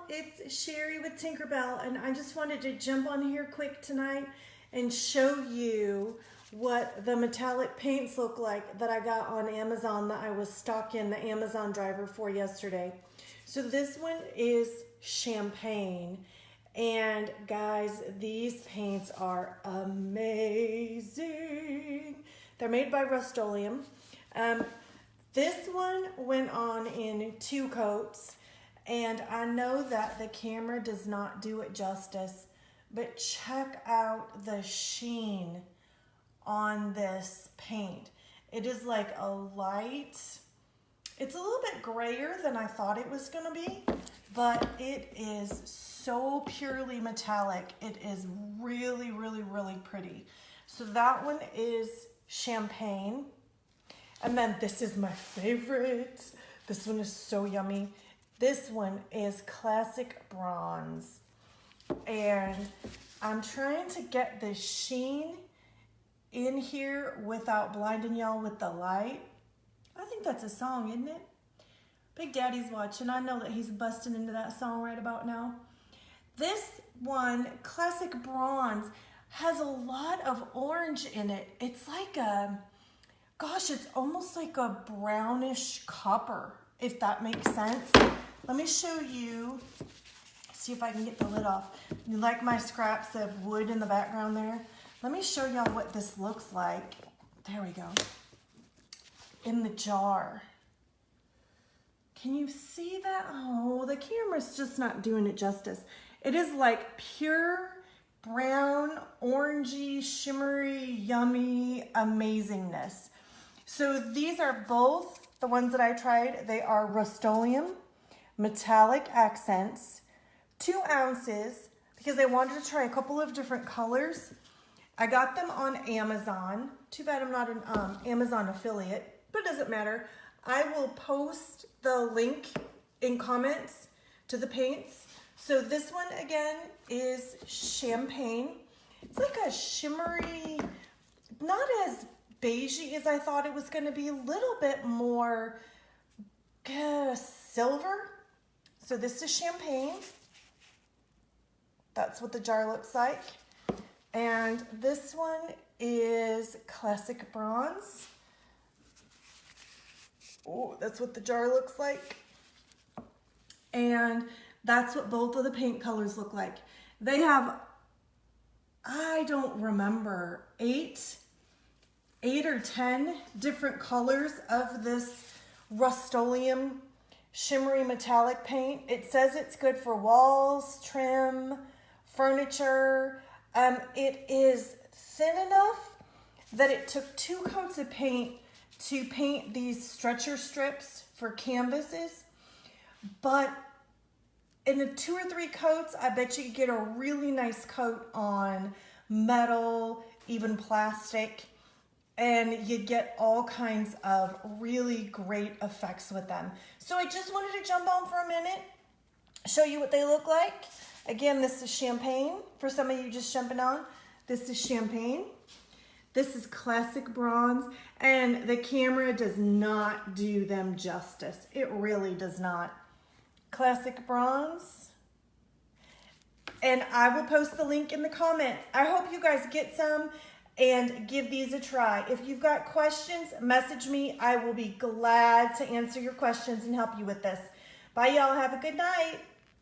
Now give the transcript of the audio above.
it's Sherry with Tinkerbell, and I just wanted to jump on here quick tonight and show you what the metallic paints look like that I got on Amazon that I was stocking the Amazon driver for yesterday. So this one is champagne, and guys, these paints are amazing. They're made by Rustoleum. This one went on in 2 coats, and I know that the camera does not do it justice, but check out the sheen on this paint. It is like a light, it's a little bit grayer than I thought it was gonna be, but it is so purely metallic. It is really, really, really pretty. So that one is champagne. And then this is my favorite. This one is so yummy. This one is classic bronze. And I'm trying to get the sheen in here without blinding y'all with the light. I think that's a song, isn't it? Big Daddy's watching. I know that he's busting into that song right about now. This one, classic bronze, has a lot of orange in it. It's like a, gosh, it's almost like a brownish copper, if that makes sense. Let me show you, see if I can get the lid off. You like my scraps of wood in the background there? Let me show y'all what this looks like. There we go. In the jar. Can you see that? Oh, the camera's just not doing it justice. It is like pure brown, orangey, shimmery, yummy amazingness. So these are both the ones that I tried. They are Rustoleum metallic accents, 2 ounces, because I wanted to try a couple of different colors. I got them on Amazon. Too bad I'm not an Amazon affiliate, but it doesn't matter. I will post the link in comments to the paints. So this one again is champagne. It's like a shimmery, not as beigey as I thought it was going to be, a little bit more silver. So this is champagne. That's what the jar looks like. And this one is classic bronze. Oh, that's what the jar looks like. And that's what both of the paint colors look like. They have, I don't remember, 8 or 10 different colors of this Rustoleum shimmery metallic paint. It says it's good for walls, trim, furniture. It is thin enough that it took 2 coats of paint to paint these stretcher strips for canvases, but in the 2 or 3 coats, I bet you could get a really nice coat on metal, even plastic, and you get all kinds of really great effects with them. So I just wanted to jump on for a minute, show you what they look like. Again, this is champagne. For some of you just jumping on, this is champagne. This is classic bronze, and the camera does not do them justice. It really does not. Classic bronze. And I will post the link in the comments. I hope you guys get some and give these a try. If you've got questions, message me. I will be glad to answer your questions and help you with this. Bye, y'all. Have a good night.